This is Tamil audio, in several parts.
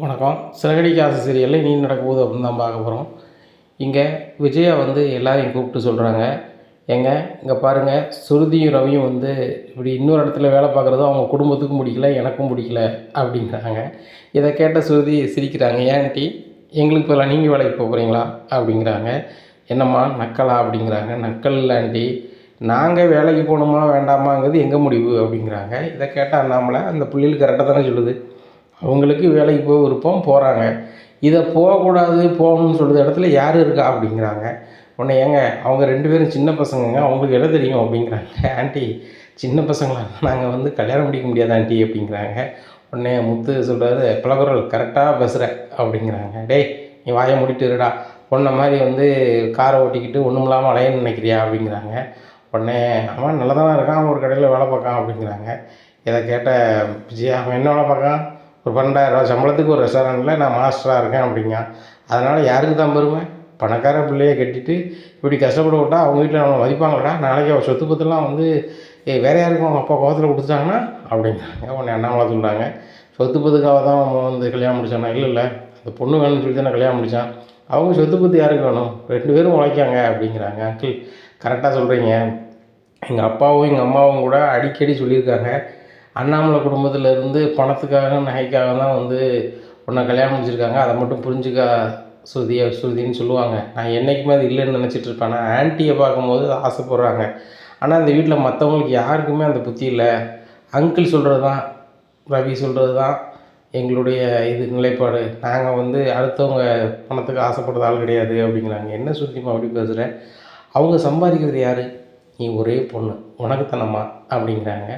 வணக்கம். சிறகடிக்க ஆசை சீரியலில் இனி நடக்க போகுது அப்படின்னு தான் பார்க்க போகிறோம். இங்கே விஜயா வந்து எல்லாரையும் கூப்பிட்டு சொல்கிறாங்க, ஏங்க இங்கே பாருங்கள், சுருதியும் ரவியும் வந்து இப்படி இன்னொரு இடத்துல வேலை பார்க்குறது அவங்க குடும்பத்துக்கும் பிடிக்கல, எனக்கும் பிடிக்கல அப்படிங்கிறாங்க. இதை கேட்ட சுருதி சிரிக்கிறாங்க. ஏன் ஆண்டி, எங்களுக்கு பதிலாக நீங்கள் வேலைக்கு போகிறீங்களா அப்படிங்கிறாங்க. என்னம்மா நக்கலா அப்படிங்கிறாங்க. நக்கல் இல்லை ஆண்டி, நாங்கள் வேலைக்கு போகணுமா வேண்டாமாங்கிறது எங்கள் முடிவு அப்படிங்கிறாங்க. இதை கேட்டால் அண்ணாமலை, அந்த பிள்ளைகளுக்கு கரெக்டாக தானே சொல்லுது, அவங்களுக்கு வேலைக்கு போக விருப்பம் போகிறாங்க, இதை போகக்கூடாது போகணும்னு சொல்கிற இடத்துல யார் இருக்கா அப்படிங்கிறாங்க. உடனே ஏங்க அவங்க 2 பேரும் சின்ன பசங்கங்க, அவங்களுக்கு என்ன தெரியும் அப்படிங்கிறாங்க. ஆண்டி சின்ன பசங்களா, நாங்கள் வந்து கல்யாணம் முடிக்க முடியாது ஆண்டி அப்படிங்கிறாங்க. உடனே முத்து சொல்கிறாரு, பலகுரல் கரெக்டாக பேசுகிற அப்படிங்கிறாங்க. டேய் நீ வாயை மூடிட்டு இருடா, பொண்ணை மாதிரி வந்து காரை ஓட்டிக்கிட்டு ஒன்றும் இல்லாமல் அலையன்னு நினைக்கிறியா அப்படிங்கிறாங்க. உடனே அவன் நல்லா தானே இருக்கான், ஒரு கடையில் வேலை பார்க்கான் அப்படிங்கிறாங்க. இதை கேட்ட விஜயா, அவன் என்ன வேலை பார்க்கான், ஒரு 12,000 சம்பளத்துக்கு ஒரு ரெஸ்டாரண்ட்டில் நான் மாஸ்டராக இருக்கேன் அப்படிங்க. அதனால் யாருக்கு தான் பெருமை, பணக்கார பிள்ளையை கட்டிட்டு இப்படி கஷ்டப்பட விட்டால் அவங்க வீட்டில் நம்ம மதிப்பாங்களா, நாளைக்கு அவள் சொத்து பத்தெல்லாம் வந்து வேறு யாருக்கும் அவங்க அப்பா கோவத்தில் கொடுத்துட்டாங்கன்னா அப்படிங்கிறாங்க. உடனே அண்ணாமலை சொல்கிறாங்க, சொத்து பத்துக்காக தான் அவன் வந்து கல்யாணம் முடிச்சானா, இல்லை அந்த பொண்ணு வேணும்னு சொல்லி தான் கல்யாணம் முடித்தான், அவங்க சொத்து பத்து யாருக்கு வேணும், 2 பேரும் உழைக்காங்க அப்படிங்கிறாங்க. அங்கிள் கரெக்டாக சொல்கிறீங்க, எங்கள் அப்பாவும் எங்கள் அம்மாவும் கூட அடிக்கடி சொல்லியிருக்காங்க, அண்ணாமலை குடும்பத்திலேருந்து பணத்துக்காக நகைக்காக தான் வந்து உன்னை கல்யாணம் முடிச்சிருக்காங்க, அதை மட்டும் புரிஞ்சுக்க சுருதின்னு சொல்லுவாங்க. நான் என்றைக்குமே அது இல்லைன்னு நினச்சிட்டு இருப்பேன். ஆனால் ஆன்ட்டியை பார்க்கும்போது ஆசைப்படுறாங்க, ஆனால் இந்த வீட்டில் மற்றவங்களுக்கு யாருக்குமே அந்த புத்தி இல்லை. அங்கிள் சொல்கிறது தான், ரவி சொல்கிறது தான் எங்களுடைய நிலைப்பாடு, நாங்கள் வந்து அடுத்தவங்க பணத்துக்கு ஆசைப்படுறது ஆள் கிடையாது அப்படிங்கிறாங்க. என்ன சுருதிமா அப்படி பேசுகிறேன், அவங்க சம்பாதிக்கிறது யார், நீ ஒரே பொண்ணு உனக்கு தானம்மா அப்படிங்கிறாங்க.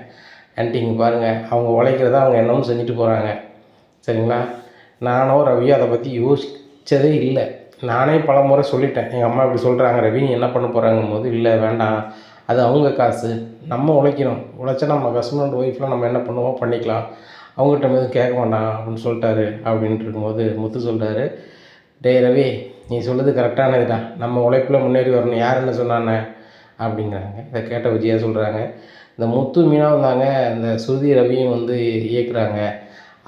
ஆண்டி இங்கே பாருங்கள், அவங்க உழைக்கிறத அவங்க என்னமோ செஞ்சுட்டு போகிறாங்க சரிங்களா, நானோ ரவியோ அதை பற்றி யோசித்ததே இல்லை. நானே பல முறை சொல்லிட்டேன், எங்கள் அம்மா இப்படி சொல்கிறாங்க ரவி நீ என்ன பண்ண போகிறாங்கும் போது, இல்லை வேண்டாம், அது அவங்க காசு, நம்ம உழைக்கணும், உழைச்சா நம்ம ஹஸ்பண்ட் ஒய்ஃப்லாம் நம்ம என்ன பண்ணுவோம் பண்ணிக்கலாம், அவங்ககிட்ட எதுவும் கேட்க வேண்டாம் அப்படின்னு சொல்லிட்டாரு. அப்படின்ட்டு இருக்கும்போது முத்து சொல்கிறாரு, டே ரவி நீ சொல்லுறது கரெக்டானது தான், நம்ம உழைப்பில் முன்னேறி வரணும், யார் என்ன சொன்னானே அப்படிங்கிறாங்க. இதை கேட்ட விஜயா சொல்கிறாங்க, இந்த முத்து மீனாவும் தாங்க இந்த சுருதி ரவியும் வந்து இயக்குறாங்க,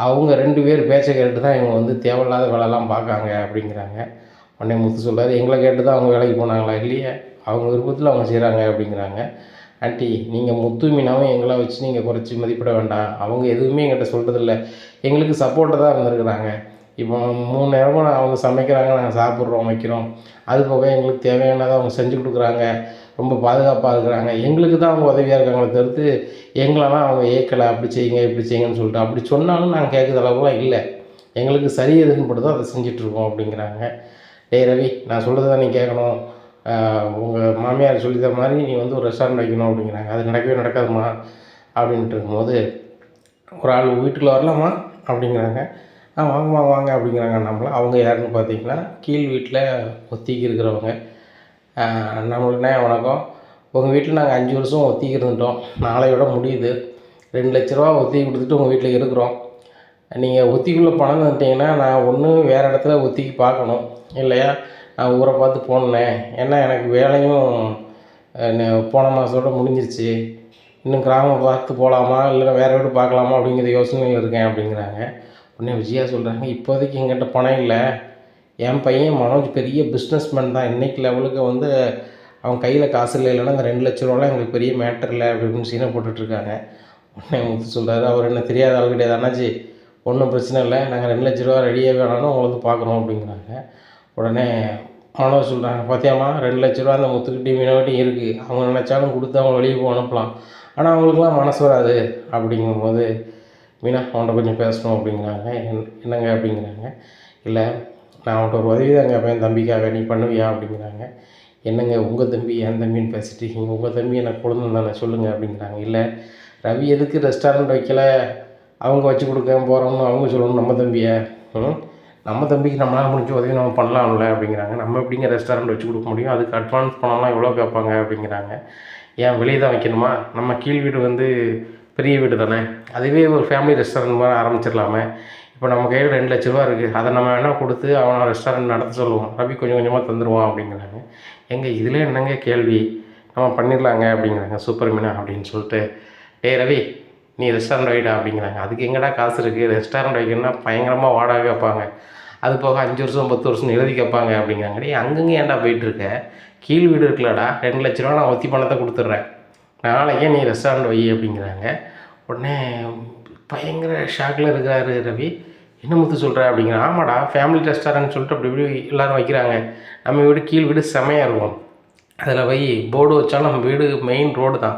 அவங்க 2 பேர் பேச்சை கேட்டு தான் இவங்க வந்து தேவையில்லாத வேலைலாம் பார்க்காங்க அப்படிங்கிறாங்க. உடனே முத்து சொல்கிறார், எங்களை கேட்டு தான் அவங்க வேலைக்கு போனாங்களா, இல்லையே அவங்க விருப்பத்தில் அவங்க செய்கிறாங்க அப்படிங்கிறாங்க. ஆண்டி நீங்கள் முத்து மீனாவும் எங்களை வச்சு நீங்கள் குறைச்சி மதிப்பிட வேண்டாம், அவங்க எதுவுமே எங்கிட்ட சொல்கிறதில்ல, எங்களுக்கு சப்போர்ட்டாக தான் இருந்திருக்கிறாங்க. இப்போ 3 நேரமும் அவங்க சமைக்கிறாங்க, நாங்கள் சாப்பிட்றோம் வைக்கிறோம், அது போக எங்களுக்கு தேவையானதை அவங்க செஞ்சு கொடுக்குறாங்க, ரொம்ப பாதுகாப்பாக இருக்கிறாங்க, எங்களுக்கு தான் அவங்க உதவியாக இருக்காங்களே தவிர்த்து எங்களெல்லாம் அவங்க ஏற்கலை, அப்படி செய்யுங்க இப்படி செய்யுங்கன்னு சொல்லிட்டு அப்படி சொன்னாலும் நாங்கள் கேட்குற அளவுலாம் இல்லை, எங்களுக்கு சரி எதுன்னு படுதோ அதை செஞ்சிட்ருக்கோம் அப்படிங்கிறாங்க. டேய் ரவி நான் சொல்கிறது தான் நீ கேட்கணும், உங்கள் மாமியார் சொல்லி தர மாதிரி நீ வந்து ஒரு ரெஸ்டாரண்ட் வைக்கணும் அப்படிங்கிறாங்க. அது நடக்கவே நடக்காதுமா அப்படின்ட்டு இருக்கும்போது, ஒரு ஆள் வீட்டுக்குள்ளே வரலாமா அப்படிங்கிறாங்க. வாங்க வாங்க வாங்க அப்படிங்கிறாங்க. அவங்க யாருன்னு பார்த்தீங்கன்னா கீழ் வீட்டில் ஒத்திக்கி இருக்கிறவங்க. நம்மளுக்குண்ணே வணக்கம், உங்கள் வீட்டில் நாங்கள் 5 வருஷம் ஒத்திக்கி இருந்துட்டோம், நாளையோட முடியுது, 2 லட்ச ரூபா ஒத்திக்கி கொடுத்துட்டு உங்கள் வீட்டில் இருக்கிறோம், நீங்கள் ஒத்திக்குள்ளே பணம் தந்துட்டிங்கன்னா நான் ஒன்று வேறு இடத்துல ஒத்திக்கி பார்க்கணும், இல்லையா நான் ஊரை பார்த்து போனேன், ஏன்னா எனக்கு வேலையும் போன மாதத்தோட முடிஞ்சிருச்சு, இன்னும் கிராமம் பார்த்து போகலாமா இல்லைன்னா வேறு வீடு பார்க்கலாமா அப்படிங்கிற யோசனையில் இருக்கேன் அப்படிங்கிறாங்க. உடனே விஜயா சொல்கிறாங்க, இப்போதைக்கு எங்கிட்ட பணம் இல்லை, என் பையன் மனோஜ் பெரிய பிஸ்னஸ்மேன் தான், இன்றைக்கி லெவலுக்கு வந்து அவன் கையில் காசு இல்லை, இல்லைன்னா அந்த 2 லட்ச ரூபாலாம் எங்களுக்கு பெரிய மேட்டர் இல்லை அப்படின்னு சீனை போட்டுட்ருக்காங்க. உடனே முத்து சொல்கிறாரு, அவர் என்ன தெரியாத ஆள் கிடையாது அண்ணாச்சி, ஒன்றும் பிரச்சனை இல்லை, நாங்கள் 2 லட்ச ரூபா ரெடியாக வேணாலும் உங்களை வந்து பார்க்குறோம் அப்படிங்கிறாங்க. உடனே மனோஜ் சொல்கிறாங்க, பார்த்தியாம்மா 2 லட்ச ரூபா அந்த முத்துக்கிட்டி மீனவட்டி இருக்குது, அவங்க நினச்சாலும் கொடுத்து அவங்க வெளியே போக அனுப்பலாம், ஆனால் அவங்களுக்குலாம் மனசு வராது அப்படிங்கும்போது, மீனா அவன்கிட்ட கொஞ்சம் பேசணும் அப்படிங்கிறாங்க. என்னங்க அப்படிங்கிறாங்க. இல்லை நான் அவன்கிட்ட ஒரு உதவி தான் கேட்பேன் தம்பிக்காக, நீ பண்ணுவியா அப்படிங்கிறாங்க. என்னங்க உங்கள் தம்பி என் தம்பின்னு பேசிட்டு இருக்கீங்க, உங்கள் தம்பி எனக்கு குழந்தை தானே சொல்லுங்கள் அப்படிங்கிறாங்க. இல்லை ரவி எதுக்கு ரெஸ்டாரண்ட் வைக்கலை, அவங்க வச்சு கொடுக்க போகிறோம்னு அவங்க சொல்லணும், நம்ம தம்பியை நம்ம தம்பிக்கு நம்மளால் முடிஞ்ச உதவி நம்ம பண்ணலாம்ல அப்படிங்கிறாங்க. நம்ம எப்படிங்க ரெஸ்டாரண்ட் வச்சு கொடுக்க முடியும், அதுக்கு அட்வான்ஸ் பணம்லாம் எவ்வளோ கேட்பாங்க அப்படிங்கிறாங்க. ஏன் வெளியே தான் வைக்கணுமா, நம்ம கீழ் வீடு வந்து பெரிய வீடு தானே, அதுவே ஒரு ஃபேமிலி ரெஸ்டாரண்ட் மாதிரி ஆரம்பிச்சிடலாமே, இப்போ நம்ம கையில் 2 லட்ச ரூபா இருக்குது, அதை நம்ம வேணால் கொடுத்து அவனை ரெஸ்டாரண்ட் நடத்த சொல்லுவோம், ரவி கொஞ்சம் கொஞ்சமாக தந்துடுவான் அப்படிங்கிறாங்க. இதில் என்னங்க கேள்வி, நம்ம பண்ணிடலாங்க அப்படிங்கிறாங்க. சூப்பர் மீனா அப்படின்னு சொல்லிட்டு, டே ரவி நீ ரெஸ்டாரண்ட் வைடா அப்படிங்கிறாங்க. அதுக்கு எங்கடா காசு இருக்குது, ரெஸ்டாரண்ட் வைக்கணும்னா பயங்கரமாக வாடகை கேட்பாங்க, அது போக 5 வருஷம் 10 வருஷம்னு எழுதி கேட்பாங்க அப்படிங்கிறாங்க. டேய் அங்கங்கே ஏன்டா போயிட்டுருக்க, கீழ் வீடு இருக்குல்லடா 2 லட்ச ரூபா நான் ஒத்தி பணத்தை கொடுத்துட்றேன், நாளைக்கே நீ ரெஸ்டாரண்ட் வை அப்படிங்கிறாங்க. உடனே பயங்கர ஷாக்கில் இருக்கிறாரு ரவி. என்ன முத்து சொல்கிற அப்படிங்கிறான். ஆமாடா ஃபேமிலி ரெஸ்டாரண்ட் சொல்லிட்டு அப்படி இப்படி எல்லோரும் வைக்கிறாங்க, நம்ம வீடு கீழ் வீடு செமையாக இருக்கும், அதில் வை, போர்டு வச்சாலும் நம்ம வீடு மெயின் ரோடு தான்,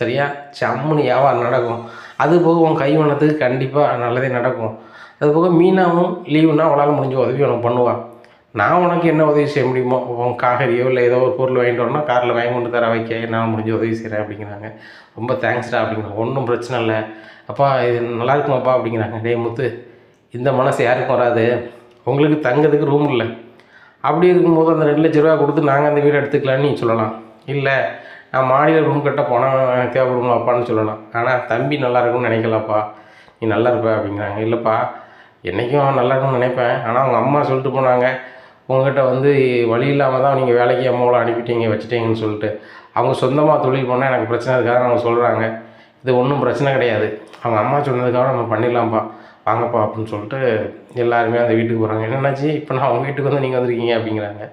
சரியா, சம்முன்னு வியாபாரம் நடக்கும், அது போக உன் கைவண்ணத்துக்கு கண்டிப்பாக நல்லதே நடக்கும், அது போக மீனாவும் லீவுனா அவளால் முடிஞ்ச உதவி உனக்கு பண்ணுவாள், நான் உனக்கு என்ன உதவி செய்ய முடியுமோ, உன் காகரியோ இல்லை ஏதோ ஒரு பொருள் வாங்கிட்டு வரணும், காரில் வாங்கி கொண்டு தர வைக்க நான் முடிஞ்ச உதவி செய்கிறேன் அப்படிங்கிறாங்க. ரொம்ப தேங்க்ஸ்டா அப்படிங்கிறாங்க. ஒன்றும் பிரச்சனை இல்லை அப்பா, இது நல்லா இருக்குமாப்பா அப்படிங்கிறாங்க. டேய் முத்து, இந்த மனசு யாருக்கும் வராது, உங்களுக்கு தங்கிறதுக்கு ரூம் இல்லை, அப்படி இருக்கும்போது அந்த 2 லட்ச ரூபா கொடுத்து நாங்கள் அந்த வீடு எடுத்துக்கலான்னு நீ சொல்லலாம், இல்லை நான் மாடியில் ரூம் கட்ட போனால் எனக்கு தேவைப்படுமா அப்பான்னு சொல்லலாம், ஆனால் தம்பி நல்லா இருக்கும்னு நினைக்கலப்பா, நீ நல்லா இருப்ப அப்படிங்கிறாங்க. இல்லைப்பா என்றைக்கும் நல்லா இருக்கும்னு நினைப்பேன், ஆனால் அவங்க அம்மா சொல்லிட்டு போனாங்க, உங்கள்கிட்ட வந்து வழி இல்லாமல் தான் நீங்கள் வேலைக்கு அம்மாவில் அனுப்பிட்டீங்க வச்சுட்டீங்கன்னு சொல்லிட்டு, அவங்க சொந்தமாக தொழில் பண்ணால் எனக்கு பிரச்சனை இருக்காதுன்னு அவங்க சொல்கிறாங்க, இது ஒன்றும் பிரச்சனை கிடையாது, அவங்க அம்மா சொன்னதுக்காக நம்ம பண்ணிடலாம்ப்பா, வாங்கப்பா அப்படின்னு சொல்லிட்டு எல்லாருமே அந்த வீட்டுக்கு போகிறாங்க. என்னென்னாச்சு இப்போ நான் அவங்க வீட்டுக்கு வந்து நீங்கள் வந்திருக்கீங்க அப்படிங்கிறாங்க.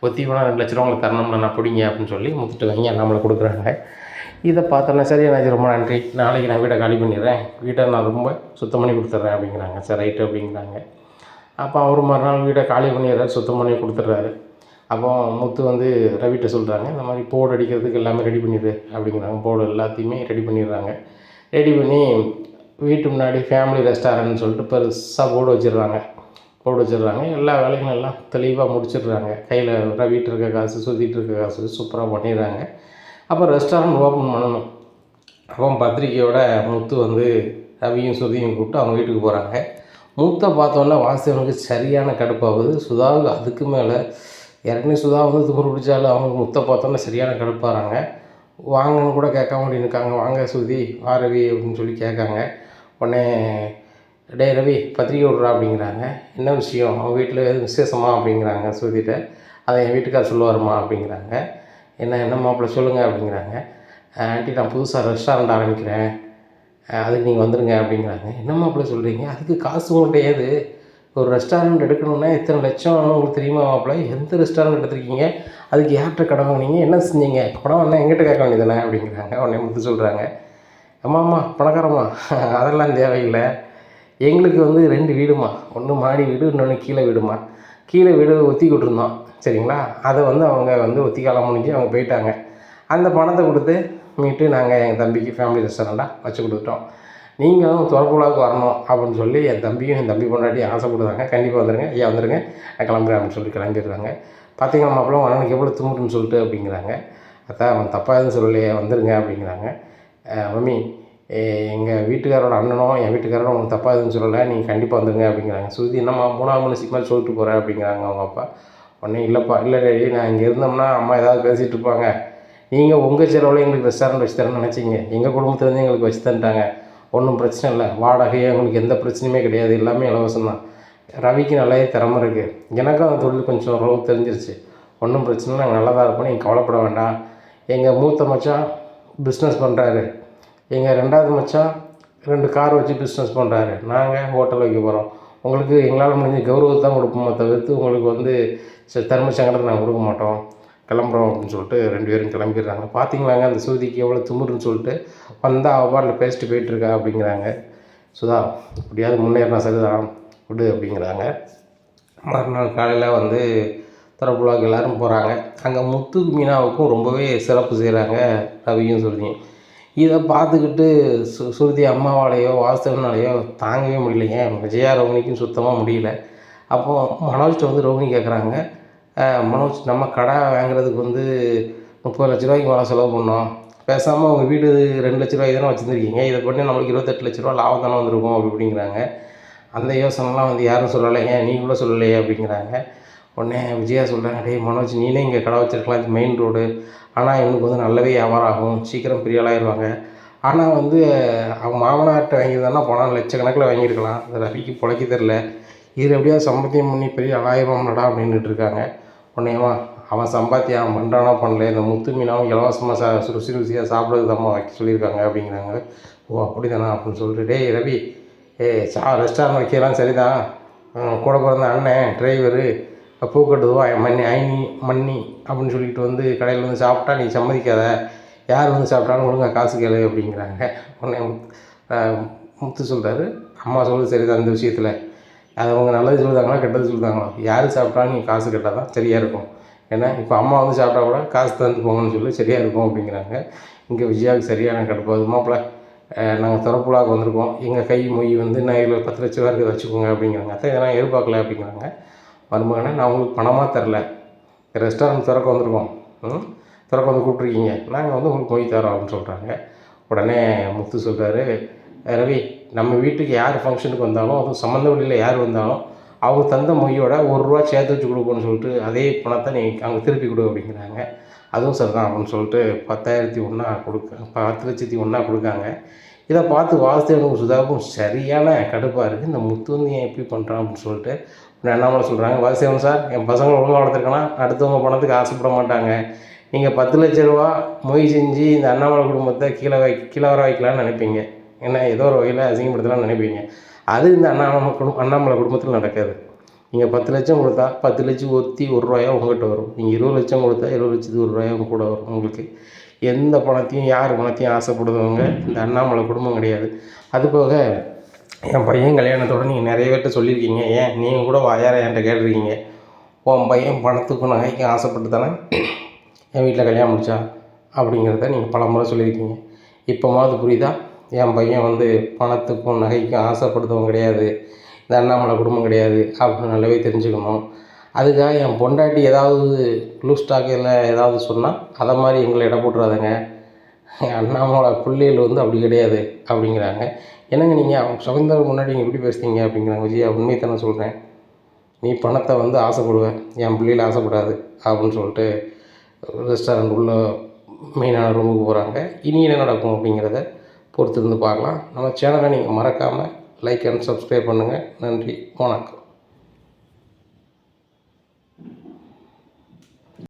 ஒத்தி போனால் 2 லட்ச ரூபா உங்களுக்கு தரணும்ல, நான் பிடிங்க அப்படின்னு சொல்லி முத்துட்டு வாங்கி நம்மளை கொடுக்குறாங்க. இதை பார்த்தோன்னே சரி என்னாச்சு ரொம்ப நன்றி, நாளைக்கு நான் வீட்டை காலி பண்ணிடுறேன், வீட்டை நான் ரொம்ப சுத்தம் பண்ணி கொடுத்துட்றேன் அப்படிங்கிறாங்க. சரி ரைட்டு அப்படிங்கிறாங்க. அப்போ அவர் மறுநாள் வீட்டை காலி பண்ணிடுறாரு, சுத்தம் பண்ணி கொடுத்துட்றாரு. அப்போ முத்து வந்து ரவிட்ட சொல்கிறாங்க, இந்த மாதிரி போர்டு அடிக்கிறதுக்கு எல்லாமே ரெடி பண்ணிடு அப்படிங்கிறாங்க. போர்டு எல்லாத்தையுமே ரெடி பண்ணிடுறாங்க. ரெடி பண்ணி வீட்டு முன்னாடி ஃபேமிலி ரெஸ்டாரண்ட்னு சொல்லிட்டு பெருசாக போர்டு வச்சிடுறாங்க. எல்லா வேலையும் எல்லாம் தெளிவாக முடிச்சிடுறாங்க. கையில் ரவிட்டு இருக்க காசு சுற்றிட்டு இருக்க காசு சூப்பராக பண்ணிடுறாங்க. அப்போ ரெஸ்டாரண்ட் ஓப்பன் பண்ணணும். அப்போ பத்திரிக்கையோட முத்து வந்து ரவியும் சுதியும் கூப்பிட்டு அவங்க வீட்டுக்கு போகிறாங்க. முத்தை பார்த்தோன்னா வாசுதேவனுக்கு சரியான கடுப்பாகுது. சுதாவுக்கு அதுக்கு மேலே ஏற்கனவே சுதா வந்து துமுறு பிடிச்சாலும் அவங்க முத்தை பார்த்தோன்னா சரியான கடுப்பாகிறாங்க. வாங்கன்னு கூட கேட்காம அப்படி இருக்காங்க. வாங்க சுதி, வா ரவி அப்படின்னு சொல்லி கேட்காங்க. உடனே டே ரவி பத்திரிக்கை விட்றா அப்படிங்கிறாங்க. என்ன விஷயம், அவங்க வீட்டில் எதுவும் விசேஷமா அப்படிங்கிறாங்க சுதிட்ட. அதை என் வீட்டுக்கார் சொல்லுவாருமா அப்படிங்கிறாங்க. என்ன மாப்பிள்ளை சொல்லுங்கள் அப்படிங்கிறாங்க. ஆண்டி நான் புதுசாக ரெஸ்டாரண்ட் ஆரம்பிக்கிறேன், அதுக்கு நீங்கள் வந்துடுங்க அப்படிங்கிறாங்க. என்ன மாப்பிள்ளை சொல்கிறீங்க, அதுக்கு காசு உங்கள்கிட்ட ஏது, ஒரு ரெஸ்டாரண்ட் எடுக்கணுன்னா எத்தனை லட்சம் உங்களுக்கு தெரியுமா மாப்பிள்ளை, எந்த ரெஸ்டாரண்ட் எடுத்துருக்கீங்க, அதுக்கு யார்கிட்ட கடன் வாங்கினீங்க, என்ன செஞ்சீங்க, பணம் வந்தால் எங்கிட்ட கேட்க வேண்டியதானே அப்படிங்கிறாங்க. உடனே முத்து சொல்கிறாங்க, அம்மா பணக்காரம்மா அதெல்லாம் தேவையில்லை, எங்களுக்கு வந்து 2 வீடுமா, ஒன்று மாடி வீடு இன்னொன்று கீழே வீடுமா, கீழே வீடு ஒத்தி விட்டுருந்தோம் சரிங்களா, அதை வந்து அவங்க வந்து ஒத்தி காலம் முடிஞ்சு அவங்க போயிட்டாங்க, அந்த பணத்தை கொடுத்து மீட்டு நாங்கள் எங்கள் தம்பிக்கு ஃபேமிலி ரெஸ்டாரண்ட்டாக வச்சு கொடுத்துட்டோம், நீங்களும் துறப்புலாவுக்கு வரணும் அப்படின்னு சொல்லி என் தம்பியும் என் தம்பி பொண்டாட்டி ஆசைப்படுறாங்க. கண்டிப்பாக வந்துடுங்க ஐயா, வந்துடுங்க நான் கிளம்புறேன் அப்படின்னு சொல்லி கிளம்பிடுறாங்க. பார்த்தீங்கன்னா மாப்பிள்ள அண்ணனுக்கு எவ்வளோ திமுருன்னு சொல்லிட்டு அப்படிங்கிறாங்க. அதான் அவன் தப்பாக எதுவும் சொல்லலையே, வந்துடுங்க அப்படிங்கிறாங்க. மம்மி எங்கள் வீட்டுக்காரோட அண்ணனும் என் வீட்டுக்காரோட உங்களுக்கு தப்பாக எதுவும் சொல்லலை, நீங்கள் கண்டிப்பாக வந்துடுங்க அப்படிங்கிறாங்க. சுருதி என்னம்மா 3ஆவது மனுஷிக்கு மாதிரி சொல்லிட்டு போகிறேன் அப்படிங்கிறாங்க அவங்க அப்பா. உடனே இல்லைப்பா, இல்லை டேடி நான் இங்கே இருந்தோம்னா அம்மா ஏதாவது பேசிகிட்டு இருப்பாங்க, நீங்கள் உங்கள் செலவில் எங்களுக்கு ரெஸ்டாரண்ட் வச்சு தரேன்னு நினச்சிங்க, எங்கள் குடும்பத்துலேருந்து எங்களுக்கு வச்சு தந்துட்டாங்க, ஒன்றும் பிரச்சனை இல்லை, வாடகையே உங்களுக்கு எந்த பிரச்சனையுமே கிடையாது, எல்லாமே இலவசம் தான், ரவிக்கு நல்லாவே திறமை இருக்குது, எனக்கும் அந்த தொழில் கொஞ்சம் ஓரளவு தெரிஞ்சிருச்சு, ஒன்றும் பிரச்சனை இல்லை, நாங்கள் நல்லா தான் இருப்போம், நீங்கள் கவலைப்பட வேண்டாம், எங்கள் மூத்த மச்சான் பிஸ்னஸ் பண்ணுறாரு, எங்கள் 2வது மச்சான் 2 கார் வச்சு பிஸ்னஸ் பண்ணுறாரு, நாங்கள் ஹோட்டல் வைக்க போகிறோம், உங்களுக்கு எங்களால் முடிஞ்ச கௌரவத்தை தான் கொடுப்போமே தவிர்த்து உங்களுக்கு வந்து தர்ம சங்கடத்தை நாங்கள் கொடுக்க மாட்டோம், கிளம்புறோம் அப்படின்னு சொல்லிட்டு 2 பேரும் கிளம்பிடுறாங்க. பார்த்தீங்களாங்க அந்த சுதிக்கு எவ்வளோ திமுருன்னு சொல்லிட்டு வந்தால் அவள் பாட்டில் பேசிட்டு போயிட்டுருக்கா அப்படிங்கிறாங்க. சுதா எப்படியாவது முன்னேறினா சரிதான் விடு அப்படிங்கிறாங்க. மறுநாள் காலையில் வந்து திறப்புலாவுக்கு எல்லோரும் போகிறாங்க. அங்கே முத்து மீனாவுக்கும் ரொம்பவே சிறப்பு செய்கிறாங்க ரவியும் சுருதியும். இதை பார்த்துக்கிட்டு சுருதி அம்மாவாலேயோ வாசுதேவனாலேயோ தாங்கவே முடியலைங்க, விஜயா ரோகிணிக்கும் சுத்தமாக முடியல. அப்போது மனோஜ்கிட்ட வந்து ரோகிணி கேட்குறாங்க, மனோஜ் நம்ம கடை வாங்குறதுக்கு வந்து 30 லட்ச ரூபாய்க்கு மேலே செலவு பண்ணோம், பேசாமல் உங்கள் வீடு 2 லட்ச ரூபாய்க்கு தானே வச்சுருந்துருக்கீங்க, இதை பண்ணி நம்மளுக்கு 28 லட்ச ரூபா லாபம் தானே வந்திருக்கும் அப்படிங்கிறாங்க. அந்த யோசனைலாம் வந்து யாரும் சொல்லலை, ஏன் நீ கூட சொல்லலையே அப்படிங்கிறாங்க. உடனே விஜயா சொல்கிறாங்க, டேய் மனோஜ் நீனே இங்கே கடை வச்சுருக்கலாம், இது மெயின் ரோடு, ஆனால் இவனுக்கு வந்து நல்லாவே வியாபாரம் ஆகும், சீக்கிரம் பெரிய ஆளாயிருவாங்க, ஆனால் வந்து அவங்க மாமனார்கிட்ட வாங்கியிருந்தானா பணம் லட்சக்கணக்கில் வாங்கியிருக்கலாம், அது ரவிக்கு பிழைக்க தெரில, இது எப்படியாவது சம்பாத்தியம் பண்ணி பெரிய ஆளாயிரம்னடா அப்படின்ட்டு இருக்காங்க. உடனேவா அவன் சம்பாத்தியம் அவன் பண்ணுறானோ பண்ணல, இந்த முத்து மீனாவும் இலவசமாக ருசியாக சாப்பிட்றதுக்கு தான் வைக்க சொல்லியிருக்காங்க அப்படிங்கிறாங்க. ஓ அப்படி தானா அப்படின்னு சொல்லிட்டு, டேய் ரவி, ரெஸ்டாரண்ட் வைக்கலாம் சரிதான், கூட பிறந்த அண்ணன் டிரைவரு பூக்கட்டுதுவா ஐனி மன்னி அப்படின்னு சொல்லிட்டு வந்து கடையில் வந்து சாப்பிட்டா நீ சம்மதிக்காத, யார் வந்து சாப்பிட்டாலும் ஒழுங்கா காசு கேளு அப்படிங்கிறாங்க. உடனே முத்து சொல்கிறாரு, அம்மா சொல்லுது சரிதான் இந்த விஷயத்தில், அது அவங்க நல்லது சொல்லுதாங்களா கெட்டது சொல்லுதாங்களா, யார் சாப்பிட்டாலும் நீங்கள் காசு கேட்டால் தான் சரியாக இருக்கும், ஏன்னா இப்போ அம்மா வந்து சாப்பிட்டா கூட காசு தந்து போங்கன்னு சொல்லி சரியாக இருக்கும் அப்படிங்கிறாங்க. இங்கே விஜயாவுக்கு சரியான கடுப்பாகுது. மாப்பிள்ள, நாங்கள் திறப்புலாவுக்கு வந்திருக்கோம், எங்கள் கை மொய் வந்து நான் இதில் 10 லட்ச ரூபா இருக்குது வச்சுக்கோங்க அப்படிங்கிறாங்க. அத்தை இதெல்லாம் எதிர்பார்க்கல அப்படிங்கிறாங்க. மருமகனே, நான் உங்களுக்கு பணமாக தரல, ரெஸ்டாரண்ட் திறக்க வந்திருக்கோம், திறக்க வந்து கூப்பிட்ருக்கீங்க, நாங்கள் வந்து உங்களுக்கு மொய் தரோம் அப்படின்னு சொல்கிறாங்க. உடனே முத்து சொல்கிறாரு, ரவி, நம்ம வீட்டுக்கு யார் ஃபங்க்ஷனுக்கு வந்தாலும், அதுவும் சம்மந்த வழியில் யார் வந்தாலும் அவங்க தந்த மொய்யோட ₹1 சேர்த்து வச்சு கொடுப்போன்னு சொல்லிட்டு அதே பணத்தை நீ அங்கே திருப்பி கொடு அப்படிங்கிறாங்க. அதுவும் சரிதான் அப்படின்னு சொல்லிட்டு 10,001 10,01 கொடுக்காங்க. இதை பார்த்து வாசுதேவனுக்கும் சுதாவுக்கும் சரியான கடுப்பாக இருக்குது. இந்த முத்து வந்து ஏன் எப்படி பண்ணுறான் அப்படின்னு சொல்லிட்டு அண்ணாமலை சொல்கிறாங்க, வாசுதேவன் சார், என் பசங்களை ஒழுங்காக வளர்த்துருக்கனா அடுத்தவங்க பணத்துக்கு ஆசைப்பட மாட்டாங்க, நீங்கள் 10 லட்ச ரூபா மொய் செஞ்சு இந்த அண்ணாமலை குடும்பத்தை கீழே வர வைக்கலான்னு நினைப்பீங்க, ஏன்னா ஏதோ ஒரு வகையில் அசிங்கப்படுத்தலாம்னு நினைப்பீங்க. அது இந்த அண்ணாமலை குடும்பத்தில் நடக்காது. நீங்கள் 10 லட்சம் கொடுத்தா 10 லட்சம் ₹1 உங்கள்கிட்ட வரும், நீங்கள் 20 லட்சம் கொடுத்தா 20 லட்சத்துக்கு ₹1 உங்க கூட வரும். உங்களுக்கு எந்த பணத்தையும் யார் பணத்தையும் ஆசைப்படுறவங்க இந்த அண்ணாமலை குடும்பம் கிடையாது. அதுபோக என் பையன் கல்யாணத்தோடு நீங்கள் நிறைய பேர்கிட்ட சொல்லியிருக்கீங்க, ஏன் நீங்கள் கூட வாயார என்கிட்ட கேட்டிருக்கீங்க, உன் பையன் பணத்துக்கும் நகைக்கும் ஆசைப்பட்டு தானே என் வீட்டில் கல்யாணம் முடித்தா அப்படிங்கிறத நீங்கள் பல முறை சொல்லியிருக்கீங்க. இப்போமாவது புரியுதா, என் பையன் வந்து பணத்துக்கும் நகைக்கும் ஆசைப்படுறவங்க கிடையாது, இந்த அண்ணாமலை குடும்பம் கிடையாது அப்படின்னு நல்லாவே தெரிஞ்சுக்கணும். அதுக்காக என் பொண்டாட்டி ஏதாவது லூஸ் ஸ்டாக்கில் ஏதாவது சொன்னால் அதை மாதிரி எங்களை இட போட்டுறாதுங்க, அண்ணாமலை பிள்ளைகள் வந்து அப்படி கிடையாது அப்படிங்கிறாங்க. என்னங்க நீங்கள் அவங்க சுதந்திரம் முன்னாடி நீங்கள் எப்படி பேசுகிறீங்க அப்படிங்கிறாங்க. விஜயா, உண்மையை தானே சொல்கிறேன், நீ பணத்தை வந்து ஆசைப்படுவேன், என் பிள்ளைகள் ஆசைப்படாது அப்படின்னு சொல்லிட்டு ரெஸ்டாரண்ட் உள்ள மெயினான ரூமுக்கு போகிறாங்க. இனி என்ன நடக்கும் அப்படிங்கிறத பொறுத்திருந்து பார்க்கலாம். நம்ம சேனலை நீங்கள் மறக்காமல் லைக் அண்ட் சப்ஸ்கிரைப் பண்ணுங்கள். நன்றி, வணக்கம்.